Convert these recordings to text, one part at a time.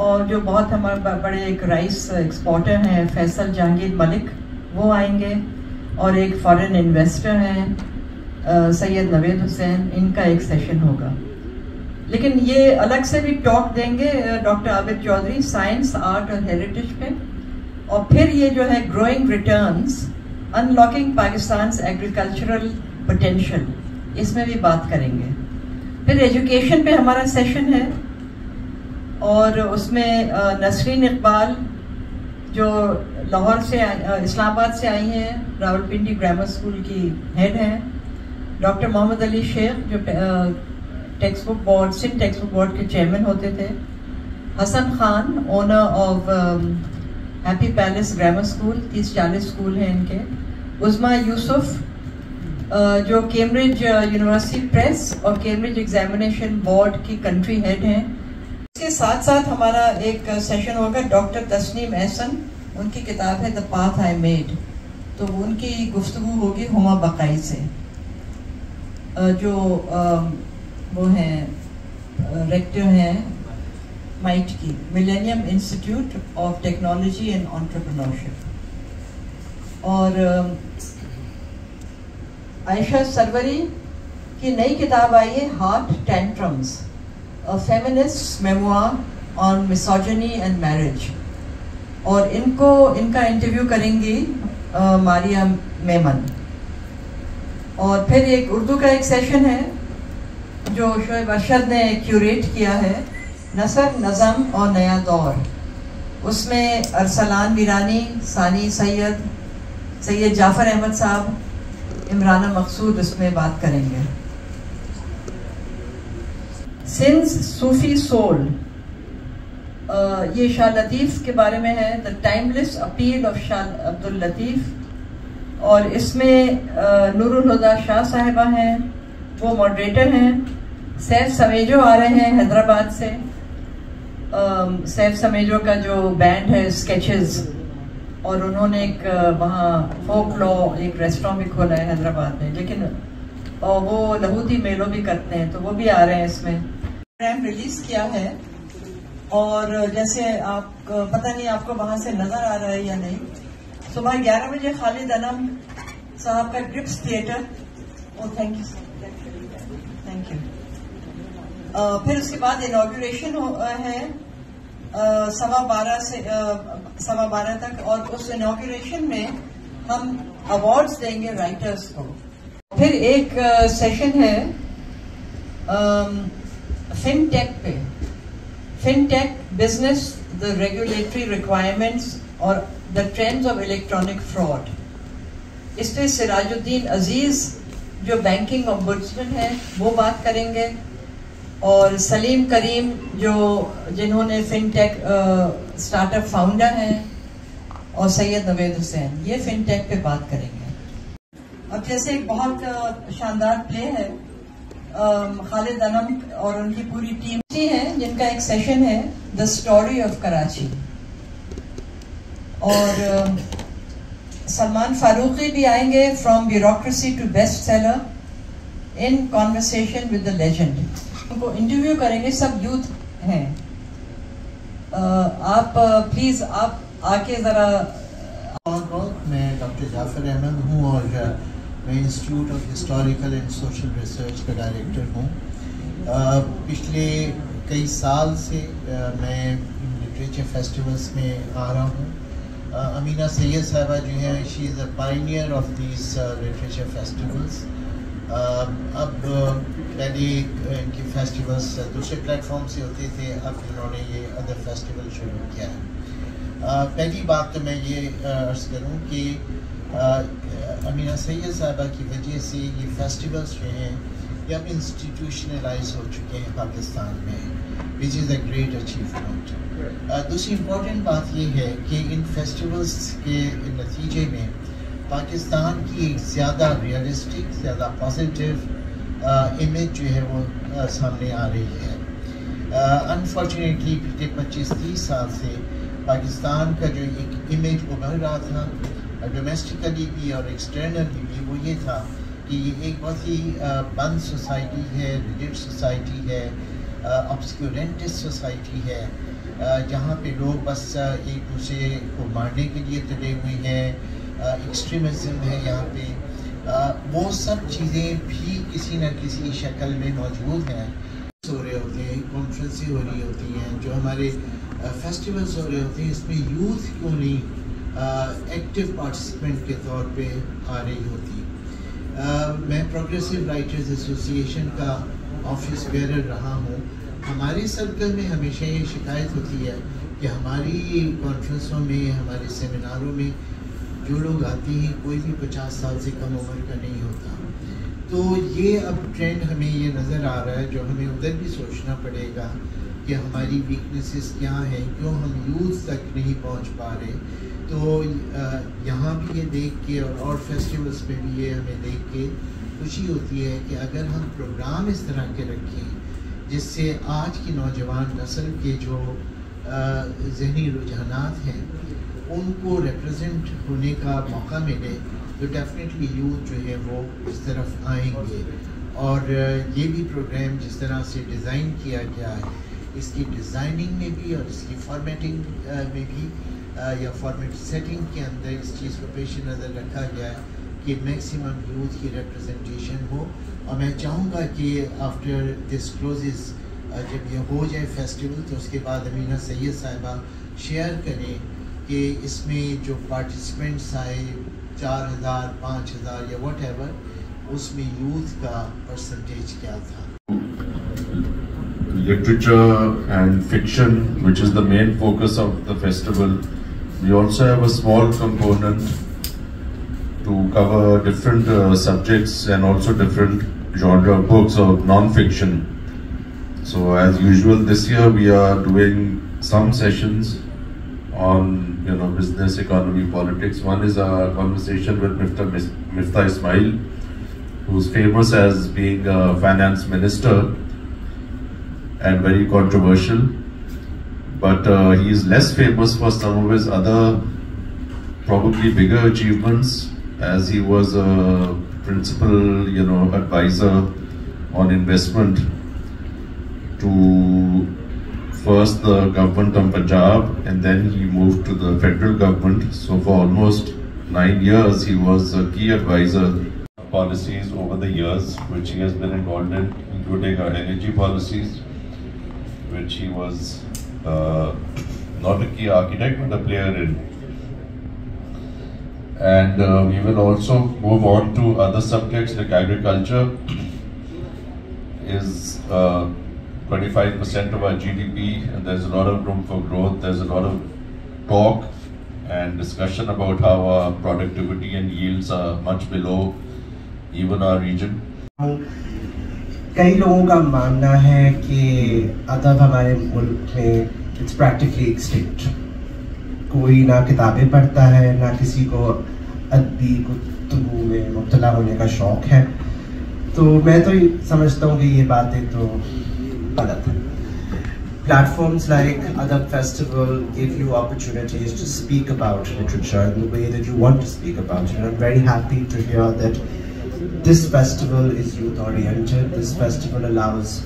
اور جو بہت ہمارے بڑے ایک رائس ایکسپورٹر ہیں فیصل جہانگیر ملک، وہ آئیں گے، اور ایک فارن انویسٹر ہیں سید نوید حسین، ان کا ایک سیشن ہوگا. لیکن یہ الگ سے بھی ٹاک دیں گے ڈاکٹر عابد چودھری سائنس، آرٹ اور ہیریٹیج پہ. اور پھر یہ جو ہے گروئنگ ریٹرنز، ان لاکنگ پاکستانز ایگریکلچرل پوٹینشیل، اس میں بھی بات کریں گے. پھر ایجوکیشن پہ ہمارا سیشن ہے، اور اس میں نسرین اقبال جو لاہور سے اسلام آباد سے آئی ہیں، راولپنڈی گرامر اسکول کی ہیڈ ہیں. ڈاکٹر محمد علی شیخ جو Text Book Board, Sindh Text Book Board کے چیئرمین ہوتے تھے. Hasan Khan owner of Happy Palace Grammar School, 30-40 school ہیں ان کے. عظما یوسف جو کیمبرج یونیورسٹی پریس اور کیمبرج ایگزامینیشن بورڈ کی کنٹری ہیڈ ہیں. اس کے ساتھ ساتھ ہمارا ایک سیشن ہوگا ڈاکٹر تسنیم احسن، ان کی کتاب ہے دا پاتھ آئی میڈ، تو ان کی گفتگو ہوگی ہما بقائی سے، جو وہ ہیں ریکٹر ہیں مائٹ کی، millennium institute of technology and entrepreneurship. اور عائشہ سروری کی نئی کتاب آئی ہے heart ٹینٹرمز، A feminist memoir on misogyny and marriage، اور ان کا انٹرویو کریں گی ماریہ میمن. اور پھر ایک اردو کا ایک سیشن ہے جو شعیب ارشد نے کیوریٹ کیا ہے، نثر، نظم اور نیا دور. اس میں ارسلان ویرانی، ثانی سید جعفر احمد صاحب، عمرانہ مقصود اس میں بات کریں گے. سندھ صوفی سول، یہ شاہ لطیف کے بارے میں ہے، دا ٹائملیس اپیل آف شاہ عبد اللطیف. اور اس میں نور الہدا شاہ صاحبہ ہیں، وہ ماڈریٹر ہیں. سیف سمیجو آ رہے ہیں حیدرآباد سے. سیف سمیجو کا جو بینڈ ہے اسکیچز، اور انہوں نے ایک وہاں فوک لا ایک ریسٹوران بھی کھولا ہے حیدرآباد میں، لیکن وہ لہوتی میلوں بھی کرتے ہیں، تو وہ بھی آ رہے ہیں. اس میں پروگرام ریلیز کیا ہے، اور جیسے آپ پتہ نہیں آپ کو وہاں سے نظر آ رہا ہے یا نہیں، صبح 11 بجے خالد انم صاحب کا drips theatre. Thank you sir, thank you. پھر اس کے بعد انوگریشن ہے 12:15 تک، اور اس انوگریشن میں ہم ایوارڈز دیں گے رائٹرز کو. پھر ایک سیشن ہے فن ٹیک پہ، فن ٹیک بزنس، دا ریگولیٹری ریکوائرمنٹس اور دا ٹرینڈز آف الیکٹرانک فراڈ. اس پہ سراج الدین عزیز جو بینکنگ امبڈسمن ہے وہ بات کریں گے، اور سلیم کریم جنہوں نے فن ٹیک اسٹارٹ اپ فاؤنڈر ہیں، اور سید نوید حسین، یہ فن ٹیک پہ بات کریں گے. اب جیسے ایک بہت شاندار پلے ہے خالد انم اور ان کی پوری ٹیم ہیں، جن کا ایک سیشن ہے دا اسٹوری آف کراچی. اور سلمان فاروقی بھی آئیں گے، from bureaucracy to best seller in conversation with the legend. ان کو انٹرویو کریں گے، سب یوتھ ہیں. آپ پلیز آپ آ کے ذرا. میں ڈاکٹر جعفر احمد ہوں، اور میں institute of historical and social research کا ڈائریکٹر ہوں. پچھلے کئی سال سے میں لٹریچر فیسٹیولس میں آ رہا ہوں. امینہ سید صاحبہ جو ہیں، she is a pioneer of these literature festivals. اب پہلے ان کی فیسٹیولس دوسرے پلیٹ فارم سے ہوتے تھے، اب انہوں نے یہ ادر فیسٹیول شروع کیا ہے. پہلی بات تو میں یہ عرض کروں کہ امینہ سید صاحبہ کی وجہ سے یہ فیسٹیولس جو ہیں یہ اب انسٹیٹیوشنلائز ہو چکے ہیں پاکستان میں، وچ از اے گریٹ اچیومنٹ. دوسری امپورٹنٹ بات یہ ہے کہ ان فیسٹیولس کے نتیجے میں پاکستان کی ایک زیادہ ریئلسٹک، زیادہ پازیٹیو امیج جو ہے وہ سامنے آ رہی ہے. انفارچونیٹلی پچھلے 25-30 سال سے پاکستان کا جو ایک امیج ابھر رہا تھا ڈومیسٹکلی بھی اور ایکسٹرنلی بھی، وہ یہ تھا کہ یہ ایک بہت ہی بند سوسائٹی ہے، ریجڈ سوسائٹی ہے، obscurantist سوسائٹی ہے جہاں پہ لوگ بس ایک دوسرے کو مارنے کے لیے تلے ہوئے ہیں، ایکسٹریمزم ہے یہاں پہ، وہ سب چیزیں بھی کسی نہ کسی شکل میں موجود ہیں. ہو رہے ہوتے ہیں، کانفرنسیں ہو رہی ہوتی ہیں، جو ہمارے فیسٹیولز ہو رہے ہوتے ہیں، اس میں یوتھ کیوں نہیں ایکٹیو پارٹیسپینٹ کے طور پہ آ رہی ہوتی. میں پروگریسو رائٹرز ایسوسی ایشن کا آفس بیئرر رہا ہوں. ہمارے سرکل میں ہمیشہ یہ شکایت ہوتی ہے کہ ہماری کانفرنسوں میں، ہمارے سیمیناروں میں جو لوگ آتے ہیں کوئی بھی 50 سال سے کم عمر کا نہیں ہوتا. تو یہ اب ٹرینڈ ہمیں یہ نظر آ رہا ہے، جو ہمیں ادھر بھی سوچنا پڑے گا کہ ہماری ویکنیسز کیا ہیں، کیوں ہم یوتھ تک نہیں پہنچ پا رہے. تو یہاں بھی یہ دیکھ کے اور فیسٹیولز پہ بھی یہ ہمیں دیکھ کے خوشی ہوتی ہے کہ اگر ہم پروگرام اس طرح کے رکھیں جس سے آج کی نوجوان نسل کے جو ذہنی رجحانات ہیں ان کو ریپرزینٹ ہونے کا موقع ملے، تو ڈیفینیٹلی یوتھ جو ہے وہ اس طرف آئیں گے. اور یہ بھی پروگرام جس طرح سے ڈیزائن کیا گیا ہے، اس کی ڈیزائننگ میں بھی اور اس کی فارمیٹنگ میں بھی یا فارمیٹ سیٹنگ کے اندر اس چیز کو پیش نظر رکھا گیا ہے کہ میکسیمم یوتھ کی ریپرزنٹیشن ہو. اور میں چاہوں گا کہ آفٹر دس کلوزز جب یہ ہو جائے فیسٹیول، تو اس کے بعد امینہ سید صاحبہ شیئر کریں کہ اس میں جو پارٹیسپینٹس آئے 4000 5000 یا واٹ ایور، اس میں یوتھ کا پرسنٹیج کیا تھا. Literature and fiction, which is the main focus of the festival. We also have a small component to cover different subjects and also different genre books or non-fiction. So as usual this year we are doing some sessions on business, economy, politics. One is a conversation with Miftah Ismail, who's famous as being a finance minister and very controversial, but he is less famous for some of his other probably bigger achievements, as he was a principal advisor on investment to first the government of Punjab, and then he moved to the federal government. So for almost 9 years he was a key advisor policies over the years which he has been involved in, including our energy policies, which he was not a key architect but a player in. And we will also move on to other subjects like agriculture is 25% of our GDP, and there's a lot of room for growth. There's a lot of talk and discussion about how our productivity and yields are much below even our region. کئی لوگوں کا ماننا ہے کہ ادب ہمارے ملک میں it's practically extinct. کوئی نہ کتابیں پڑھتا ہے، نہ کسی کو ادبی گفتگو میں مبتلا ہونے کا شوق ہے. تو میں تو سمجھتا ہوں کہ یہ باتیں تو غلط ہیں. Platforms like Adab Festival give you opportunities to speak about literature in the way that you want to speak about it. And I'm very happy to hear that this festival is youth oriented. This festival allows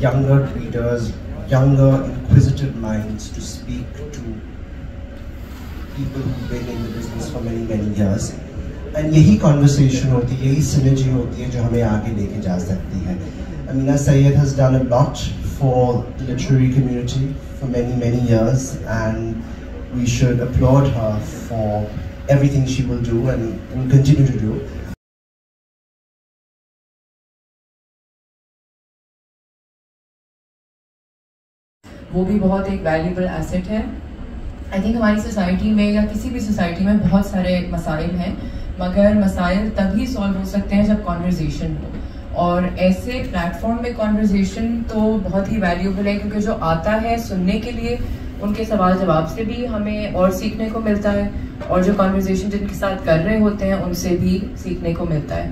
younger readers, younger inquisitive minds to speak to people who've been in the business for many years. And یہی conversation ہوتی ہے، یہی synergy ہوتی ہے جو ہمیں آگے لے کے جا سکتی ہے. Amina Syed has done a lot for the literary community for many years, and we should applaud her for everything she will do and will continue to do. وہ بھی بہت ایک ویلیبل ایسٹ ہے. آئی تھنک ہماری society میں یا کسی بھی سوسائٹی میں بہت سارے مسائل ہیں، مگر مسائل تبھی سالو ہو سکتے ہیں جب کانورزیشن ہو، اور ایسے پلیٹ فارم میں کانورزیشن تو بہت ہی ویلیوبل ہے، کیونکہ جو آتا ہے سننے کے لیے ان کے سوال جواب سے بھی ہمیں اور سیکھنے کو ملتا ہے، اور جو کانورزیشن جن کے ساتھ کر رہے ہوتے ہیں ان سے بھی سیکھنے کو ملتا ہے.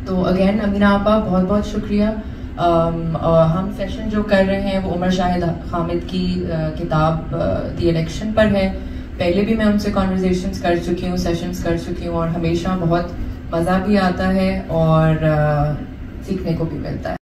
تو اگین امینہ آپا بہت بہت شکریہ. ہم سیشن جو کر رہے ہیں وہ عمر شاہد حامد کی کتاب دی الیکشن پر ہے. پہلے بھی میں ان سے کانورزیشنز کر چکی ہوں، سیشنز کر چکی ہوں، اور ہمیشہ بہت مزہ بھی آتا ہے اور سیکھنے کو بھی ملتا ہے.